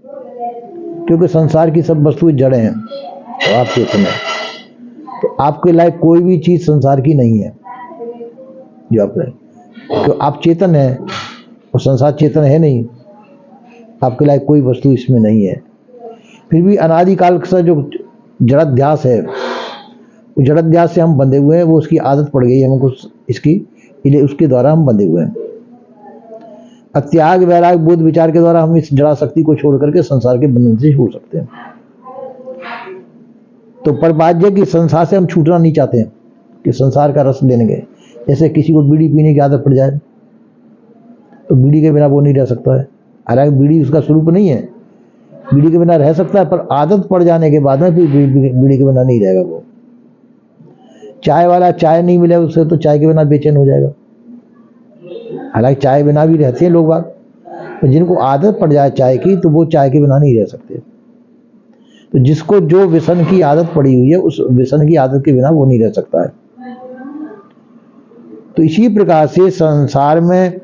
क्योंकि संसार की सब वस्तुएं जड़ हैं और आप चेतन हैं। तो आपके लायक कोई भी चीज संसार की नहीं है जो आप क्यों आप चेतन है और संसार चेतन है नहीं, आपके लायक कोई वस्तु इसमें नहीं है। फिर भी अनादिकाल का जो जड़ाध्यास है, उस जड़ाध्यास से हम बंधे हुए हैं, वो उसकी आदत पड़ गई है हमको इसकी, इसलिए उसके द्वारा हम बंधे हुए हैं। त्याग वैराग बोध विचार के द्वारा हम इस जड़ा शक्ति को छोड़ करके संसार के बंधन से छूट सकते हैं। तो पर बात यह कि संसार से हम छूटना नहीं चाहते हैं कि संसार का रस लेंगे। जैसे किसी को बीड़ी पीने की आदत पड़ जाए तो बीड़ी के बिना वो नहीं रह सकता है। हालांकि बीड़ी उसका स्वरूप नहीं है, बीड़ी के बिना रह सकता है, पर आदत पड़ जाने के बाद में फिर बीड़ी के बिना नहीं रहेगा वो। चाय वाला चाय नहीं मिले उससे तो चाय के बिना बेचैन हो जाएगा। हालांकि चाय बिना भी रहते हैं लोग बाग, तो जिनको आदत पड़ जाए चाय की तो वो चाय के बिना नहीं रह सकते। तो जिसको जो व्यसन की आदत पड़ी हुई है उस व्यसन की आदत के बिना वो नहीं रह सकता है। तो इसी प्रकार से संसार में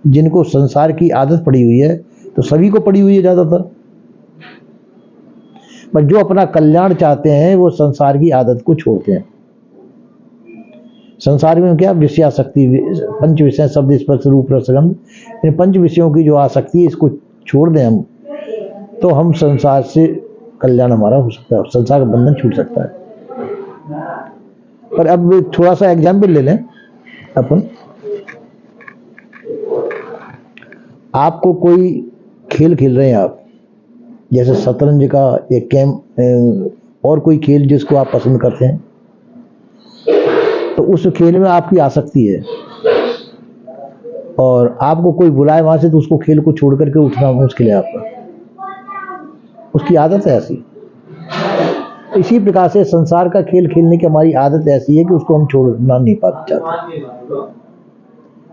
जिनको संसार की आदत पड़ी हुई है, तो सभी को पड़ी हुई है ज़्यादातर, पर जो अपना कल्याण चाहते हैं वो संसार की आदत को छोड़ते हैं। संसार में क्या विषयासक्ति, पंच विषय शब्द स्पर्श रूप रसगंध, इन पंच विषयों की जो आसक्ति है इसको छोड़ दें हम, तो हम संसार से कल्याण हमारा हो सकता है, संसार का बंधन छूट सकता है। पर अब थोड़ा सा एग्जाम्पल ले लें अपन। आपको कोई खेल खेल रहे हैं आप, जैसे शतरंज का एक गेम और कोई खेल जिसको आप पसंद करते हैं, तो उस खेल में आपकी आसक्ति है और आपको कोई बुलाए वहां से तो उसको खेल को छोड़ करके उठना मुश्किल है आपका, उसकी आदत है ऐसी। इसी प्रकार से संसार का खेल खेलने की हमारी आदत ऐसी है कि उसको हम छोड़ना नहीं पाते चाहते।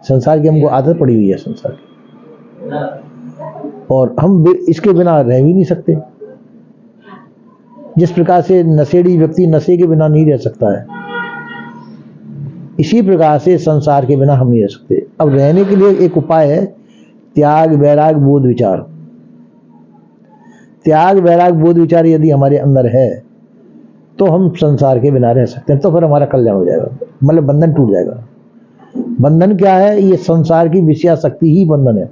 संसार की हमको आदत पड़ी हुई है संसार की, और हम इसके बिना रह भी नहीं सकते। जिस प्रकार से नशेड़ी व्यक्ति नशे के बिना नहीं रह सकता है, इसी प्रकार से संसार के बिना हम नहीं रह सकते। अब रहने के लिए एक उपाय है, त्याग वैराग बोध विचार। त्याग वैराग बोध विचार यदि हमारे अंदर है तो हम संसार के बिना रह सकते हैं, तो फिर हमारा कल्याण हो जाएगा, मतलब बंधन टूट जाएगा। बंधन क्या है? ये संसार की विषयासक्ति ही बंधन है,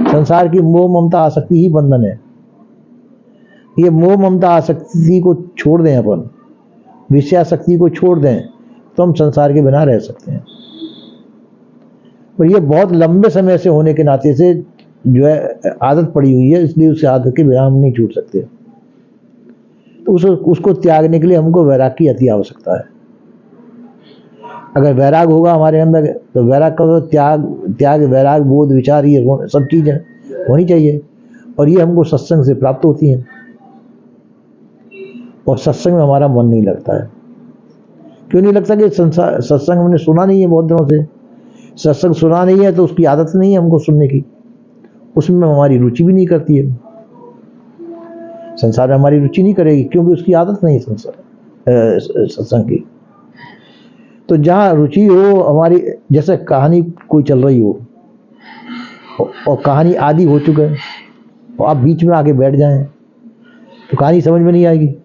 संसार की मोह ममता आसक्ति ही बंधन है। ये मोह ममता आसक्ति को छोड़ दें अपन, विषयासक्ति को छोड़ दें, तो हम संसार के बिना रह सकते हैं। पर ये बहुत लंबे समय से होने के नाते से जो है आदत पड़ी हुई है, इसलिए उस आदत के बिना हम नहीं छूट सकते। तो उसको त्यागने के लिए हमको वैराग की अति आवश्यकता है। अगर वैराग होगा हमारे अंदर तो वैराग का त्याग वैराग बोध विचार ये सब चीजें होनी चाहिए, और ये हमको सत्संग से प्राप्त होती हैं। और सत्संग में हमारा मन नहीं लगता है। क्यों नहीं लगता? कि सत्संग हमने सुना नहीं है बहुत दिनों से। सत्संग सुना नहीं है तो उसकी आदत नहीं है हमको सुनने की, उसमें हमारी रुचि भी नहीं करती है। संसार में हमारी रुचि नहीं करेगी क्योंकि उसकी आदत नहीं है सत्संग की। तो जहाँ रुचि हो हमारी, जैसे कहानी कोई चल रही हो और कहानी आदि हो चुका है और आप बीच में आके बैठ जाएं तो कहानी समझ में नहीं आएगी।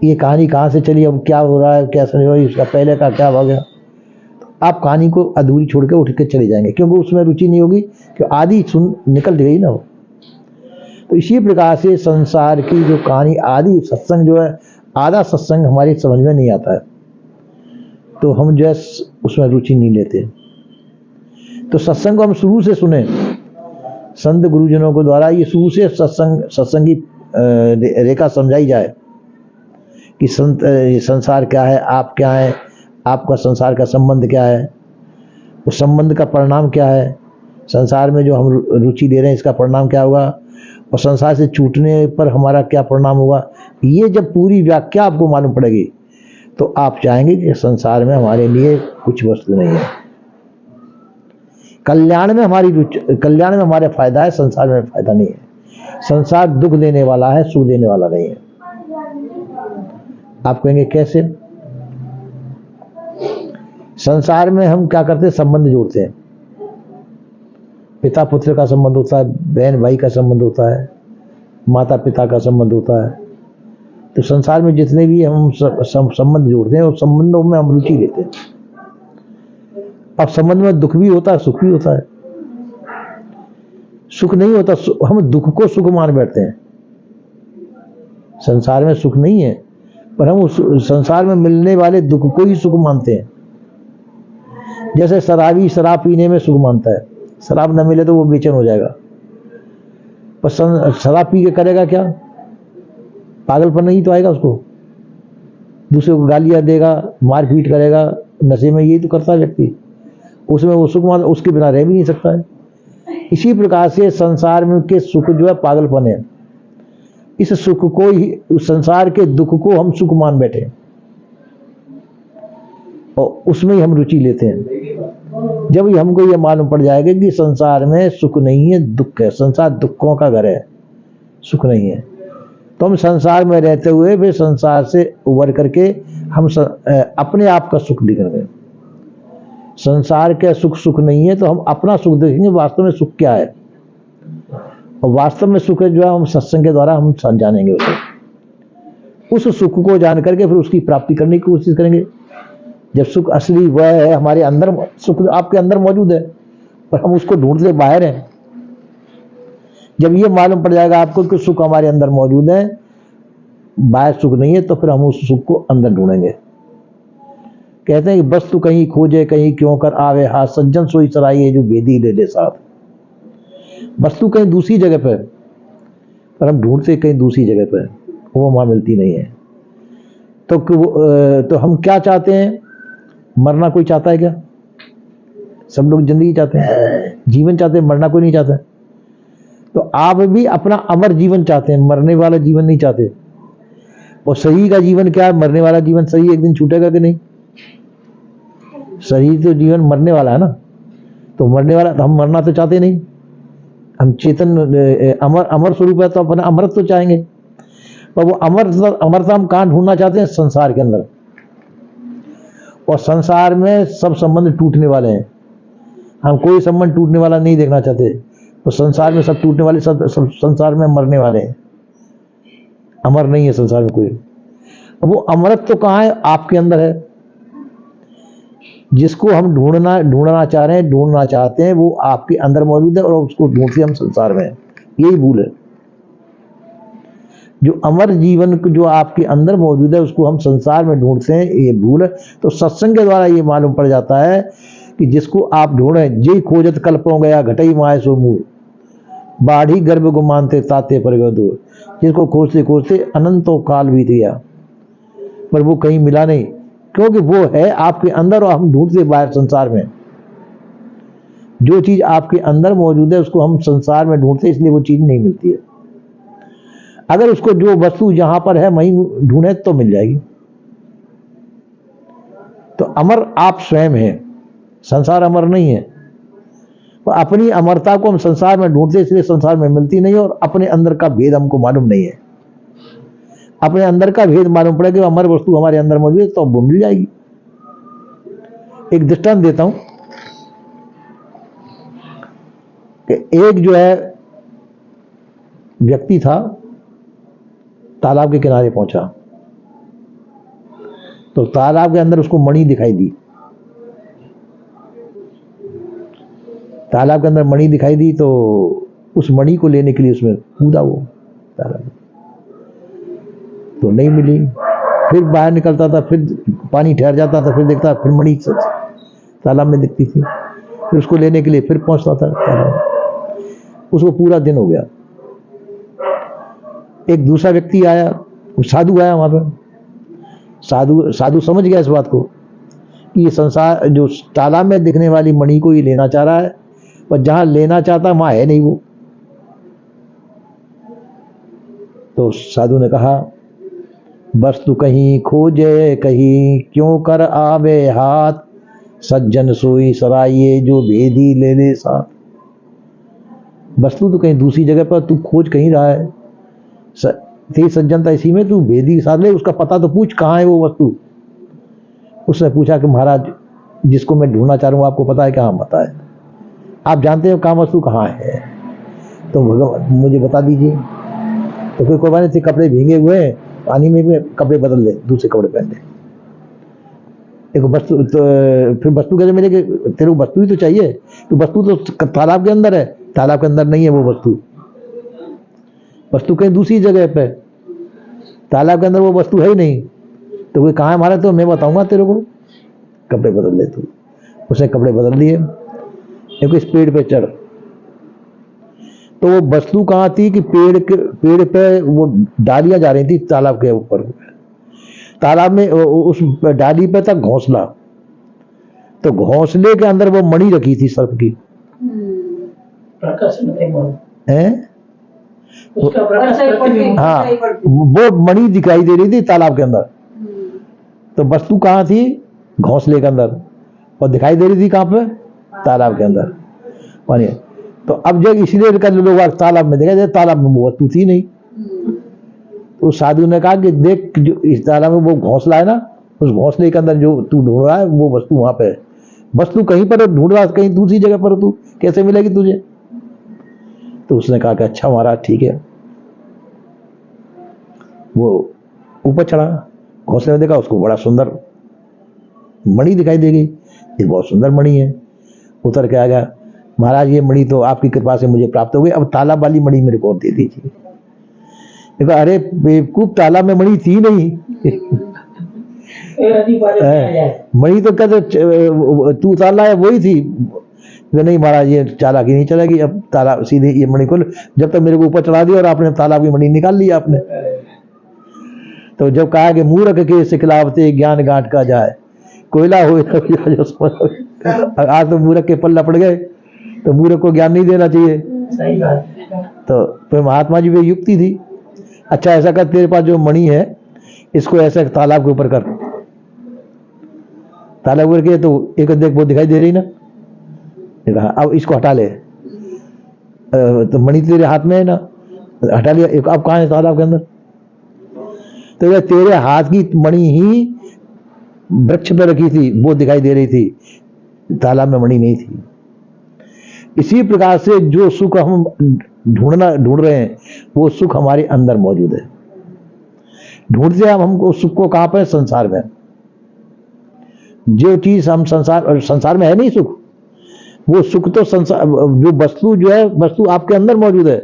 ये कहानी कहाँ से चली, अब क्या हो रहा है, क्या समझ रही, उसका पहले का क्या हो गया, तो आप कहानी को अधूरी छोड़ के उठ के चले जाएंगे, क्योंकि उसमें रुचि नहीं होगी, क्योंकि आदि निकल गई ना वो। तो इसी प्रकार से संसार की जो कहानी आदि सत्संग जो है, आधा सत्संग हमारी समझ में नहीं आता है, तो हम जो है उसमें रुचि नहीं लेते। तो सत्संग को हम शुरू से सुने संत गुरुजनों के द्वारा, ये शुरू से सत्संग की रेखा समझाई जाए कि संसार क्या है, आप क्या है, आपका संसार का संबंध क्या है, उस संबंध का परिणाम क्या है, संसार में जो हम रुचि दे रहे हैं इसका परिणाम क्या होगा, और संसार से छूटने पर हमारा क्या परिणाम होगा। ये जब पूरी व्याख्या आपको मालूम पड़ेगी तो आप चाहेंगे कि संसार में हमारे लिए कुछ वस्तु नहीं है। कल्याण में हमारी रुचि, कल्याण में हमारा फायदा है, संसार में फायदा नहीं है। संसार दुख देने वाला है, सुख देने वाला नहीं है। आप कहेंगे कैसे? संसार में हम क्या करते हैं, संबंध जोड़ते हैं, पिता पुत्र का संबंध होता है, बहन भाई का संबंध होता है, माता पिता का संबंध होता है। तो संसार में जितने भी हम संबंध जोड़ते हैं उस संबंधों में हम रुचि लेते हैं। अब संबंध में दुख भी होता है, सुख भी होता है। सुख नहीं होता, हम दुख को सुख मान बैठते हैं। संसार में सुख नहीं है, पर हम उस संसार में मिलने वाले दुख को ही सुख मानते हैं। जैसे शराबी शराब पीने में सुख मानता है, शराब न मिले तो वो बेचैन हो जाएगा, पर शराब पी के करेगा क्या? पागलपन नहीं तो आएगा उसको, दूसरे को गालियां देगा, मारपीट करेगा, नशे में यही तो करता है व्यक्ति, उसमें वो सुख मान, उसके बिना रह भी नहीं सकता है। इसी प्रकार से संसार में के सुख जो है पागलपन है। इस सुख को ही, संसार के दुख को हम सुख मान बैठे और उसमें ही हम रुचि लेते हैं। जब हमको ये मालूम पड़ जाएगा कि संसार में सुख नहीं है, दुख है, संसार दुखों का घर है, सुख नहीं है, तो हम संसार में रहते हुए फिर संसार से उबर करके हम अपने आप का सुख देखेंगे। संसार के सुख सुख नहीं है तो हम अपना सुख देखेंगे, वास्तव में सुख क्या है। और वास्तव में सुख जो है हम सत्संग के द्वारा हम जानेंगे उसे। उस सुख को जान करके फिर उसकी प्राप्ति करने की कोशिश करेंगे। जब सुख असली वह है, हमारे अंदर सुख आपके अंदर मौजूद है, पर हम उसको ढूंढते बाहर हैं। जब ये मालूम पड़ जाएगा आपको कि सुख हमारे अंदर मौजूद है, बाहर सुख नहीं है, तो फिर हम उस सुख को अंदर ढूंढेंगे। कहते हैं कि वस्तु कहीं खोजे कहीं क्यों कर आवे हाथ, सज्जन सोई सराइए जो भेदी ले ले साथ। वस्तु कहीं दूसरी जगह पर हम ढूंढते कहीं दूसरी जगह पर, वो वहां मिलती नहीं है। तो हम क्या चाहते हैं? मरना कोई चाहता है क्या? सब लोग जिंदगी चाहते हैं, जीवन चाहते हैं, मरना कोई नहीं चाहता। तो आप भी अपना अमर जीवन चाहते हैं, मरने वाला जीवन नहीं चाहते। और शरीर का जीवन क्या है? मरने वाला जीवन। शरीर एक दिन छूटेगा कि नहीं? शरीर तो जीवन मरने वाला है ना, तो मरने वाला, तो हम मरना तो चाहते नहीं। हम चेतन अमर स्वरूप है, तो अपना अमरत्व तो चाहेंगे। पर वो अमरता हम कहाँ ढूंढना चाहते हैं? संसार के अंदर। और संसार में सब संबंध टूटने वाले हैं, हम कोई संबंध टूटने वाला नहीं देखना चाहते। तो संसार में सब टूटने वाले, सब संसार में मरने वाले हैं, अमर नहीं है संसार में कोई। वो अमरत्व तो कहाँ है? आपके अंदर है। जिसको हम ढूंढना चाह रहे हैं, ढूंढना चाहते हैं, वो आपके अंदर मौजूद है और उसको ढूंढते हम संसार में। यही भूल है। जो अमर जीवन जो आपके अंदर मौजूद है उसको हम संसार में ढूंढते हैं, ये भूल है। तो सत्संग के द्वारा ये मालूम पड़ जाता है कि जिसको आप ढूंढे, जे खोजत कल्पों गया घटई माए सो मूल, बाढ़ी गर्भ को मानते ताते पर गए दूर। जिसको खोजते खोजते अनंतों काल बीत गया, पर वो कहीं मिला नहीं, क्योंकि वो है आपके अंदर और हम ढूंढते बाहर संसार में। जो चीज आपके अंदर मौजूद है उसको हम संसार में ढूंढते, इसलिए वो चीज नहीं मिलती है। अगर उसको जो वस्तु जहां पर है वहीं ढूंढे तो मिल जाएगी। तो अमर आप स्वयं हैं, संसार अमर नहीं है। तो अपनी अमरता को हम संसार में ढूंढते, इसलिए संसार में मिलती नहीं, और अपने अंदर का भेद हमको मालूम नहीं है। अपने अंदर का भेद मालूम पड़े कि अमर वस्तु हमारे अंदर मौजूद है, तो वो मिल जाएगी। एक दृष्टांत देता हूं कि एक जो है व्यक्ति था, तालाब के किनारे पहुंचा, तो तालाब के अंदर उसको मणि दिखाई दी। तालाब के अंदर मणि दिखाई दी, तो उस मणि को लेने के लिए उसमें कूदा वो तालाब, तो नहीं मिली। फिर बाहर निकलता था, फिर पानी ठहर जाता था, फिर देखता फिर मणि तालाब में दिखती थी। फिर उसको लेने के लिए फिर पहुंचता था तालाब। उसको पूरा दिन हो गया। एक दूसरा व्यक्ति आया, साधु आया वहां पर। साधु समझ गया इस बात को कि ये संसार जो तालाब में दिखने वाली मणि को ये लेना चाह रहा है, पर जहां लेना चाहता वहां है नहीं वो। तो साधु ने कहा, वस्तु कहीं खोजे कहीं क्यों कर आवे हाथ, सज्जन सोई सराइए जो भेदी ले ले साथ। वस्तु तो कहीं दूसरी जगह पर, तू खोज कहीं रहा है, तेरी सज्जनता इसी में, तू भेदी साथ ले, उसका पता तो पूछ कहाँ है वो वस्तु। उसने पूछा कि महाराज जिसको मैं ढूंढना चाह रहा हूँ आपको पता है? क्या? हाँ पता है। आप जानते हो काम वस्तु कहाँ है, तो भगवान मुझे बता दीजिए। तो फिर कोई बात नहीं, कपड़े भींगे हुए हैं पानी में भी कपड़े बदल ले, दूसरे कपड़े पहन ले। देखो वस्तु तो फिर वस्तु कैसे मिलेगी, तेरे को वस्तु ही तो चाहिए। तो वस्तु तो तालाब के अंदर है, तालाब के अंदर नहीं है वो वस्तु, वस्तु कहीं दूसरी जगह पे, तालाब के अंदर वो वस्तु है ही नहीं। तो कोई कहाँ है हमारा, तो मैं बताऊंगा तेरे को, कपड़े बदल ले तू। उसने कपड़े बदल लिए, देखो इस पेड़ पे चढ़। तो वो वस्तु कहाँ थी कि पेड़ पे वो डालियां जा रही थी तालाब के ऊपर, तालाब में उस डाली पे था घोंसला, तो घोंसले के अंदर वो मणि रखी थी सर्प की। हाँ, वो मणि दिखाई दे रही थी तालाब के अंदर। तो वस्तु कहाँ थी, घोंसले के अंदर, और दिखाई दे रही थी कहाँ पे, तालाब के अंदर। मानिए तो अब जब इसलिए कर लोग तालाब में देखा जाए, तालाब में वो वस्तु थी नहीं। तो साधु ने कहा कि देख जो इस तालाब में वो घोंसला है ना, उस घोंसले के अंदर जो तू ढूंढ रहा है वो वस्तु वहां पे है। वस्तु कहीं पर ढूंढ रहा है, कहीं दूसरी जगह पर, तू कैसे मिलेगी तुझे। तो उसने कहा कि अच्छा महाराज ठीक है। वो ऊपर चढ़ा, घोंसले में देखा, उसको बड़ा सुंदर मणि दिखाई दे गई, ये बहुत सुंदर मणि है। उतर के आ गया, महाराज ये मणि तो आपकी कृपा से मुझे प्राप्त हो गई, अब तालाब वाली मणि मेरे को दे दीजिए। देखो अरे बेवकूफ, तालाब में मणि थी नहीं। मणि तो कहते तू ताला है वही थी। नहीं महाराज ये चालाकी नहीं चलेगी, अब तालाब सीधे ये मणि खोल, जब तक मेरे को ऊपर चढ़ा दिया और आपने तालाब की मणि निकाल ली आपने। तो जब कहा कि मूर्ख के सिखलावते ज्ञान गांठ का जाए, कोयला हो आज तो मूर्ख के पल्ला पड़ गए, तो मूर्ख को ज्ञान नहीं देना चाहिए। सही बात। तो फिर महात्मा जी की युक्ति थी, अच्छा ऐसा कर, तेरे पास जो मणि है इसको ऐसे तालाब के ऊपर कर। तालाब ऊपर किए तो एक देख वो दिखाई दे रही ना, कहा अब इसको हटा ले। तो मणि तेरे हाथ में है ना, हटा लिया। एक अब कहाँ है तालाब के अंदर, तो तेरे हाथ की मणि ही वृक्ष पे रखी थी, वो दिखाई दे रही थी, तालाब में मणि नहीं थी। इसी प्रकार से जो सुख हम ढूंढ रहे हैं वो सुख हमारे अंदर मौजूद है। ढूंढते हम हमको सुख को कहां पर, संसार में। जो चीज हम संसार में है नहीं सुख, वो सुख तो संसार, जो वस्तु जो है वस्तु आपके अंदर मौजूद है।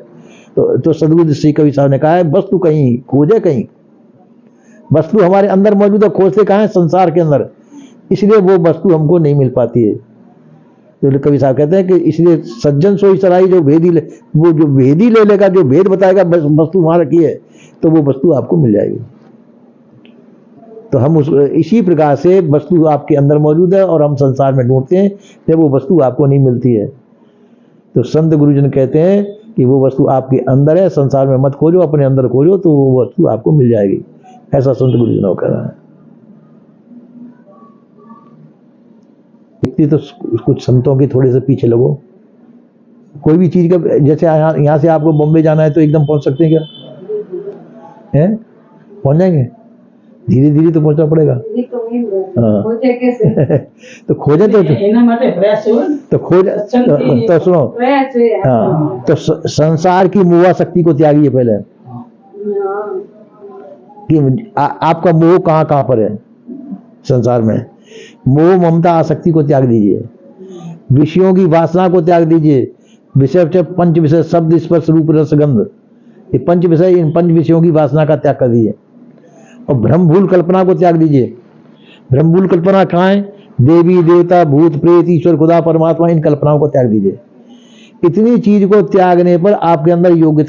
तो सदगुरु श्री कवि साहब ने कहा है वस्तु कहीं खोजे कहीं, वस्तु हमारे अंदर मौजूद है, खोजते कहां है, संसार के अंदर। इसलिए वो वस्तु हमको नहीं मिल पाती है। तो कवि साहब कहते हैं कि इसलिए सज्जन सोई सराई, जो भेदी ले, वो जो भेदी ले लेगा, जो भेद बताएगा वस्तु वहां रखी है, तो वो वस्तु आपको मिल जाएगी। तो हम इसी प्रकार से वस्तु आपके अंदर मौजूद है और हम संसार में ढूंढते हैं, जब वो वस्तु आपको नहीं मिलती है। तो संत गुरुजन कहते हैं कि वो वस्तु आपके अंदर है, संसार में मत खोजो, अपने अंदर खोजो, तो वो वस्तु आपको मिल जाएगी। ऐसा संत गुरुजनों का कहना है। तो कुछ संतों के थोड़े से पीछे लगो। कोई भी चीज का, जैसे यहाँ से आपको बॉम्बे जाना है तो एकदम पहुंच सकते हैं क्या, हैं? पहुंच जाएंगे, धीरे धीरे तो पहुंचना पड़ेगा। हाँ। तो खोजे तो खोज तो सुनो, हाँ, तो संसार की मोह शक्ति को त्यागिए पहले, कि आपका मोह कहाँ कहाँ पर है संसार में। मोह ममता आसक्ति को त्याग दीजिए, विषयों की वासना को त्याग दीजिए। विषय पंच विषय शब्द स्पर्श रूप रस गंध, ये पंच विषय, इन पंच विषयों की वासना का त्याग कर दीजिए। और भ्रम भूल कल्पना को त्याग दीजिए। भ्रम भूल कल्पना कहाँ है, देवी देवता भूत प्रेत ईश्वर खुदा परमात्मा, इन कल्पनाओं को त्याग दीजिए। इतनी चीज को त्यागने पर आपके अंदर योग्यता